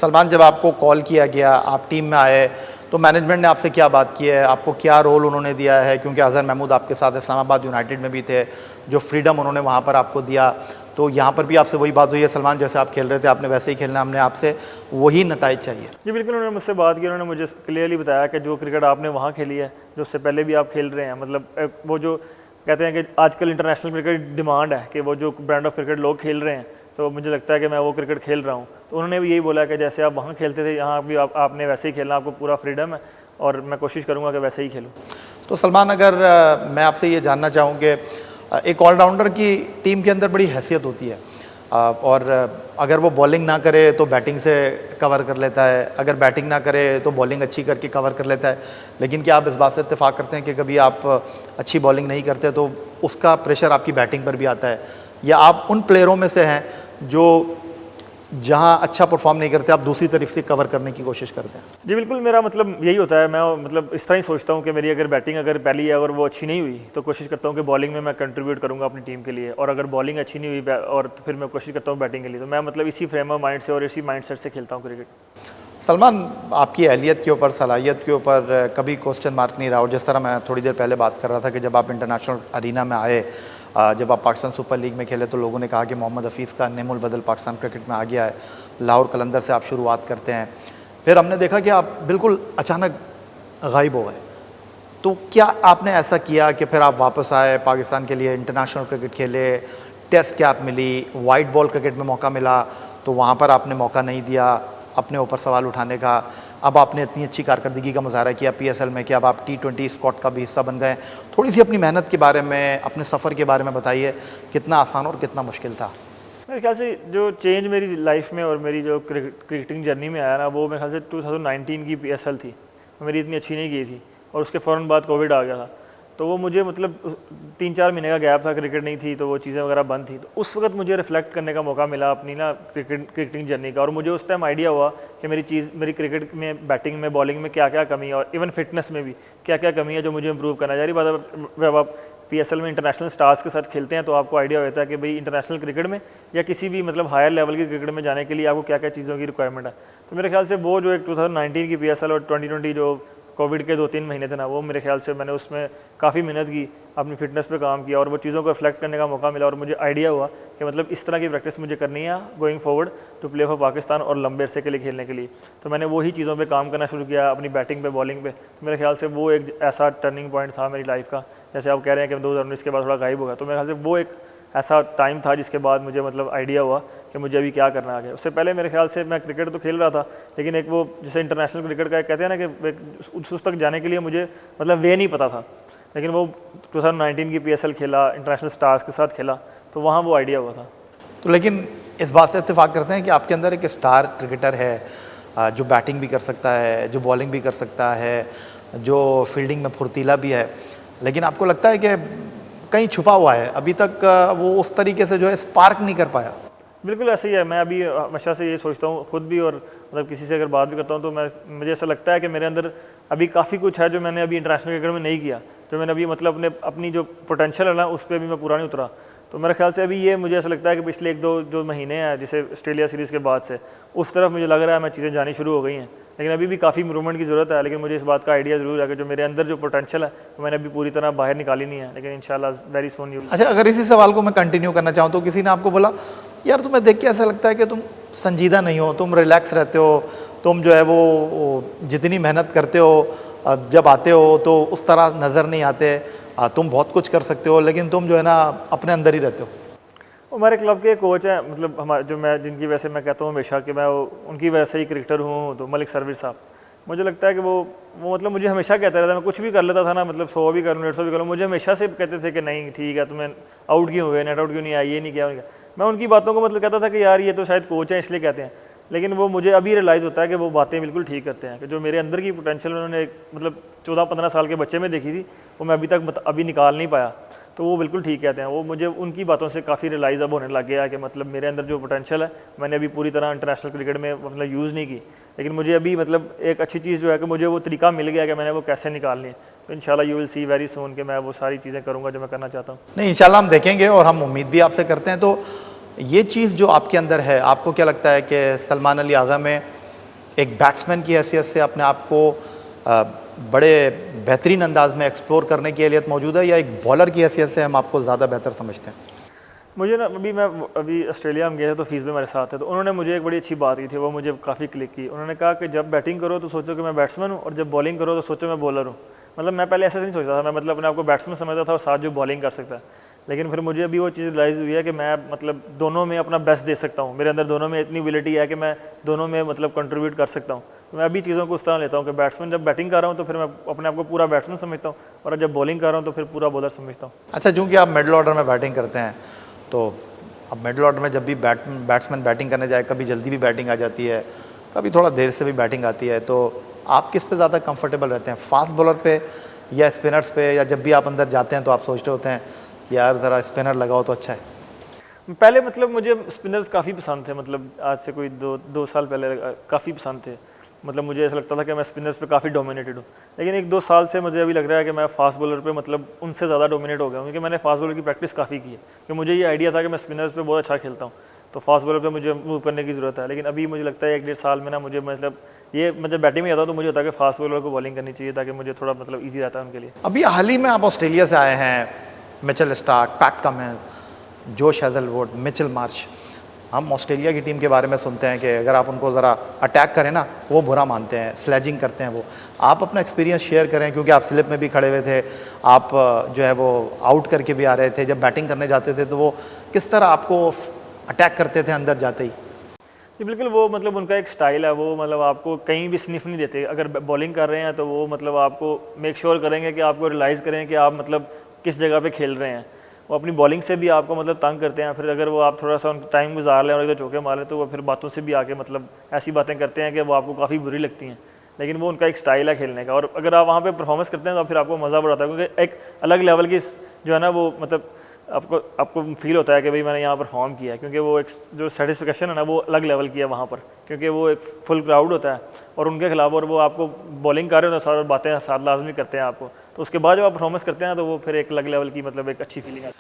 सलमान, जब आपको कॉल किया गया, आप टीम में आए, तो मैनेजमेंट ने आपसे क्या बात की है, आपको क्या रोल उन्होंने दिया है? क्योंकि अज़हर महमूद आपके साथ इस्लामाबाद यूनाइटेड में भी थे, जो फ्रीडम उन्होंने वहाँ पर आपको दिया, तो यहाँ पर भी आपसे वही बात हुई है सलमान, जैसे आप खेल रहे थे आपने वैसे ही खेलना, हमने आपसे वही नताइज चाहिए? जी बिल्कुल, उन्होंने मुझसे बात की, उन्होंने मुझे क्लियरली बताया कि जो क्रिकेट आपने वहाँ खेली है, जो उससे पहले भी आप खेल रहे हैं, मतलब वो जो कहते हैं कि आजकल इंटरनेशनल क्रिकेट डिमांड है कि वो जो ब्रांड ऑफ क्रिकेट लोग खेल रहे हैं, तो मुझे लगता है कि मैं वो क्रिकेट खेल रहा हूँ। तो उन्होंने भी यही बोला कि जैसे आप वहाँ खेलते थे, यहाँ भी आपने वैसे ही खेलना, आपको पूरा फ्रीडम है और मैं कोशिश करूँगा कि वैसे ही खेलूँ। तो सलमान, अगर मैं आपसे ये जानना चाहूँ कि एक ऑलराउंडर की टीम के अंदर बड़ी हैसियत होती है, और अगर वो बॉलिंग ना करे तो बैटिंग से कवर कर लेता है, अगर बैटिंग ना करे तो बॉलिंग अच्छी करके कवर कर लेता है, लेकिन क्या आप इस बात से इत्तेफाक करते हैं कि कभी आप अच्छी बॉलिंग नहीं करते तो उसका प्रेशर आपकी बैटिंग पर भी आता है, या आप उन प्लेयरों में से हैं जो जहां अच्छा परफॉर्म नहीं करते, आप दूसरी तरफ से कवर करने की कोशिश करते हैं? जी बिल्कुल, मेरा मतलब यही होता है, मैं मतलब इस तरह ही सोचता हूँ कि मेरी अगर बैटिंग अगर पहली अगर वो अच्छी नहीं हुई तो कोशिश करता हूँ कि बॉलिंग में मैं कंट्रीब्यूट करूँगा अपनी टीम के लिए, और अगर बॉलिंग अच्छी नहीं हुई और तो फिर मैं कोशिश करता हूँ बैटिंग के लिए। तो मैं मतलब इसी फ्रेम ऑफ माइंड से और इसी माइंडसेट से खेलता हूँ क्रिकेट। सलमान, आपकी अहलियत के ऊपर, सलाहियत के ऊपर कभी क्वेश्चन मार्क नहीं रहा, और जिस तरह मैं थोड़ी देर पहले बात कर रहा था कि जब आप इंटरनेशनल अरीना में आए, जब आप पाकिस्तान सुपर लीग में खेले, तो लोगों ने कहा कि मोहम्मद हफीज़ का नेमुल बदल पाकिस्तान क्रिकेट में आ गया है। लाहौर कलंदर से आप शुरुआत करते हैं, फिर हमने देखा कि आप बिल्कुल अचानक गायब हो गए। तो क्या आपने ऐसा किया कि फिर आप वापस आए, पाकिस्तान के लिए इंटरनेशनल क्रिकेट खेले, टेस्ट कैप मिली, वाइट बॉल क्रिकेट में मौका मिला, तो वहाँ पर आपने मौका नहीं दिया अपने ऊपर सवाल उठाने का? अब आपने इतनी अच्छी कारकर्दगी का मुजाहरा किया PSL में कि अब आप T20 स्क्वाड का भी हिस्सा बन गए। थोड़ी सी अपनी मेहनत के बारे में, अपने सफ़र के बारे में बताइए, कितना आसान और कितना मुश्किल था? मेरे ख्याल से जो चेंज मेरी लाइफ में और मेरी जो क्रिकेटिंग जर्नी में आया ना, वो मेरे ख्याल से 2019 की PSL थी। मेरी इतनी अच्छी नहीं गई थी और उसके फ़ौरन बाद कोविड आ गया था, तो वो मुझे मतलब 3-4 महीने का गैप था, क्रिकेट नहीं थी, तो वो चीज़ें वगैरह बंद थी। तो उस वक्त मुझे रिफ्लेक्ट करने का मौका मिला अपनी ना क्रिकेटिंग जर्नी का, और मुझे उस टाइम आइडिया हुआ कि मेरी क्रिकेट में, बैटिंग में, बॉलिंग में क्या क्या कमी है, और इवन फिटनेस में भी क्या क्या कमी है जो मुझे इंप्रूव करना है। बात है, जब आप PSL में इंटरनेशनल स्टार्स के साथ खेलते हैं तो आपको आइडिया होता है कि भाई इंटरनेशनल क्रिकेट में या किसी भी मतलब हायर लेवल की क्रिकेट में जाने के लिए आपको क्या क्या चीज़ों की रिक्वायरमेंट है। तो मेरे ख्याल से वो जो एक 2019 की PSL और 2020 जो कोविड के 2-3 महीने थे ना, वो मेरे ख्याल से मैंने उसमें काफ़ी मेहनत की, अपनी फिटनेस पे काम किया और वो चीज़ों को रिफ्लेक्ट करने का मौका मिला, और मुझे आइडिया हुआ कि मतलब इस तरह की प्रैक्टिस मुझे करनी है going forward to play for Pakistan और लंबे अरसे के लिए खेलने के लिए। तो मैंने वही चीज़ों पे काम करना शुरू किया, अपनी बैटिंग पे, बॉलिंग पे। तो मेरे ख्याल से वो एक ऐसा टर्निंग पॉइंट था मेरी लाइफ का, जैसे आप कह रहे हैं कि 2019 के बाद थोड़ा गायब हो गया, तो मेरे ख्याल से वो एक ऐसा टाइम था जिसके बाद मुझे मतलब आइडिया हुआ कि मुझे अभी क्या करना आगे। उससे पहले मेरे ख्याल से मैं क्रिकेट तो खेल रहा था, लेकिन एक वो जैसे इंटरनेशनल क्रिकेट का कहते हैं ना कि उस तक जाने के लिए मुझे मतलब वे नहीं पता था, लेकिन वो 2019 की PSL खेला, इंटरनेशनल स्टार्स के साथ खेला, तो वहाँ वो आइडिया हुआ था। तो लेकिन इस बात से इत्तेफाक करते हैं कि आपके अंदर एक स्टार क्रिकेटर है, जो बैटिंग भी कर सकता है, जो बॉलिंग भी कर सकता है, जो फील्डिंग में फुर्तीला भी है, लेकिन आपको लगता है कि कहीं छुपा हुआ है, अभी तक वो उस तरीके से जो है स्पार्क नहीं कर पाया? बिल्कुल ऐसा ही है। मैं अभी हमेशा से ये सोचता हूँ खुद भी, और मतलब किसी से अगर बात भी करता हूँ तो मुझे ऐसा लगता है कि मेरे अंदर अभी काफ़ी कुछ है जो मैंने अभी इंटरनेशनल क्रिकेट में नहीं किया, जो मैंने अभी मतलब अपनी जो पोटेंशियल है ना, उस पर भी मैं पूरा नहीं उतरा। तो मेरे ख्याल से अभी ये मुझे ऐसा लगता है कि पिछले 1-2 जो महीने हैं, जैसे ऑस्ट्रेलिया सीरीज़ के बाद से, उस तरफ मुझे लग रहा है मैं चीज़ें जानी शुरू हो गई हैं, लेकिन अभी भी काफ़ी इम्प्रूवमेंट की ज़रूरत है। लेकिन मुझे इस बात का आइडिया ज़रूर है कि जो मेरे अंदर जो पोटेंशियल है वो मैंने अभी पूरी तरह बाहर निकाली नहीं है, लेकिन इंशाल्लाह वेरी सून यू। अच्छा, अगर इसी सवाल को मैं कंटिन्यू करना चाहूँ, तो किसी ने आपको बोला यार तुम्हें देख के ऐसा लगता है कि तुम संजीदा नहीं हो, तुम रिलैक्स रहते हो, तुम जो है वो जितनी मेहनत करते हो, जब आते हो तो उस तरह नज़र नहीं आते, तुम बहुत कुछ कर सकते हो, लेकिन तुम जो है ना अपने अंदर ही रहते हो? हमारे क्लब के कोच हैं, मतलब हमारे जो मैं जिनकी वजह से मैं कहता हूँ हमेशा कि मैं उनकी वजह से ही क्रिकेटर हूँ, तो मलिक सरवीर साहब। मुझे लगता है कि वो मतलब मुझे हमेशा कहता रहता, मैं कुछ भी कर लेता था ना, मतलब 100 भी कर लूँ, 150 भी कर लूँ, मुझे हमेशा से कहते थे कि नहीं ठीक है, तुम्हें आउट क्यों हुए, नेट आउट क्यों नहीं आया, ये नहीं किया, मैं उनकी बातों को मतलब कहता था कि यार ये तो शायद कोच हैं इसलिए कहते हैं, लेकिन वो मुझे अभी रियलाइज़ होता है कि वो बातें बिल्कुल ठीक करते हैं, कि जो मेरे अंदर की पोटेंशियल उन्होंने मतलब 14-15 साल के बच्चे में देखी थी, वो मैं अभी तक अभी निकाल नहीं पाया, तो वो बिल्कुल ठीक कहते हैं। वो मुझे उनकी बातों से काफ़ी रियलाइज़ अब होने लग गया है कि मतलब मेरे अंदर जो पोटेंशियल है मैंने अभी पूरी तरह इंटरनेशनल क्रिकेट में मतलब यूज़ नहीं की, लेकिन मुझे अभी मतलब एक अच्छी चीज़ जो है कि मुझे वो तरीका मिल गया कि मैंने वो कैसे निकालनी है। तो इंशाल्लाह you will see very soon कि मैं वो सारी चीज़ें करूँगा जो मैं करना चाहता हूँ। नहीं, इंशाल्लाह हम देखेंगे और हम उम्मीद भी आपसे करते हैं। तो ये चीज़ जो आपके अंदर है, आपको क्या लगता है कि सलमान अली आगा में एक बैट्समैन की हैसियत से अपने आप को बड़े बेहतरीन अंदाज में एक्सप्लोर करने की अहलियत मौजूद है, या एक बॉलर की हैसियत से हम आपको ज़्यादा बेहतर समझते हैं? मुझे ना अभी ऑस्ट्रेलिया में गया था तो फीस भी मेरे साथ है, तो उन्होंने मुझे एक बड़ी अच्छी बात की थी, वो मुझे काफ़ी क्लिक की। उन्होंने कहा कि जब बैटिंग करो तो सोचो कि मैं बैट्समैन हूँ, और जब बॉलिंग करो तो सोचो मैं बॉलर हूँ। मतलब मैं पहले ऐसे नहीं सोचता था, मैं मतलब अपने आप को बैट्समैन समझता था और साथ जो बॉलिंग कर सकता है। लेकिन फिर मुझे अभी वो चीज़ रियलाइज़ हुई है कि मैं मतलब दोनों में अपना बेस्ट दे सकता हूँ, मेरे अंदर दोनों में इतनी एबिलिटी है कि मैं दोनों में मतलब कंट्रीब्यूट कर सकता हूँ। तो मैं अभी चीज़ों को उस तरह लेता हूँ कि बैट्समैन जब बैटिंग कर रहा हूँ तो फिर मैं अपने आप को पूरा बैट्समैन समझता हूँ, और जब बॉलिंग कर रहा हूँ तो फिर पूरा बॉलर समझता हूँ। अच्छा, चूँकि आप मिडल ऑर्डर में बैटिंग करते हैं, तो अब मिडल ऑर्डर में जब भी बैट्समैन बैटिंग करने जाए, कभी जल्दी भी बैटिंग आ जाती है, कभी थोड़ा देर से भी बैटिंग आती है, तो आप किस पे ज़्यादा कंफर्टेबल रहते हैं, फास्ट बॉलर पे या स्पिनर्स पे? या जब भी आप अंदर जाते हैं तो आप सोचते होते हैं यार ज़रा स्पिनर लगाओ तो अच्छा है? पहले मतलब मुझे स्पिनर्स काफ़ी पसंद थे, मतलब आज से कोई दो साल पहले काफ़ी पसंद थे। मतलब मुझे ऐसा लगता था कि मैं स्पिनर्स पे काफ़ी डोमिनेटेड हूँ। लेकिन 1-2 साल से मुझे अभी लग रहा है कि मैं फास्ट बॉलर पे मतलब उनसे ज़्यादा डोमिनेट हो गया हूँ, क्योंकि मैंने फास्ट बॉलर की प्रैक्टिस काफ़ी की है। कि मुझे ये आइडिया था कि मैं स्पिनर्स पे बहुत अच्छा खेलता हूँ, तो फास्ट बॉलर पे मुझे मूव करने की ज़रूरत है। लेकिन अभी मुझे लगता है 1-1.5 साल में ना मुझे मतलब ये मतलब बैटिंग में आता हूँ तो मुझे होता है कि फास्ट बॉलर को बॉलिंग करनी चाहिए, ताकि मुझे थोड़ा मतलब ईजी रहता है उनके लिए। अभी हाल ही में आप ऑस्ट्रेलिया से आए हैं, Mitchell Starc, PAT Cummins, Josh Hazlewood, Mitchell Marsh. हम ऑस्ट्रेलिया की टीम के बारे में सुनते हैं कि अगर आप उनको ज़रा अटैक करें ना, वो बुरा मानते हैं, स्लेजिंग करते हैं वो। आप अपना एक्सपीरियंस शेयर करें, क्योंकि आप स्लिप में भी खड़े हुए थे, आप जो है वो आउट करके भी आ रहे थे, जब बैटिंग करने जाते थे तो वो किस तरह आपको अटैक करते थे अंदर जाते ही? जी बिल्कुल, वो मतलब उनका एक स्टाइल है, वो मतलब आपको कहीं भी स्निफ नहीं देते। अगर बॉलिंग कर रहे हैं तो वो मतलब आपको मेक श्योर करेंगे कि आपको रियलाइज़ करें कि आप मतलब किस जगह पे खेल रहे हैं। वो अपनी बॉलिंग से भी आपको मतलब तंग करते हैं, फिर अगर वो आप थोड़ा सा उनका टाइम गुजार लें और इधर चौके मारें तो वो फिर बातों से भी आके मतलब ऐसी बातें करते हैं कि वो आपको काफ़ी बुरी लगती हैं। लेकिन वो उनका एक स्टाइल है खेलने का, और अगर आप वहाँ पे परफॉर्मेंस करते हैं तो फिर आपको मज़ा बढ़ाता है, क्योंकि एक अलग लेवल की जो है ना वो मतलब आपको फील होता है कि भाई मैंने यहाँ परफॉर्म किया है, क्योंकि वो एक जो सेटिस्फेक्शन है ना वो अलग लेवल की है वहाँ पर, क्योंकि वो एक फुल क्राउड होता है और उनके खिलाफ, और वो आपको बॉलिंग कर रहे हो तो सारी बातें साथ लाजमी करते हैं आपको, तो उसके बाद जब आप परफॉर्मेंस करते हैं तो वो फिर एक अलग लेवल की मतलब एक अच्छी फीलिंग आती है।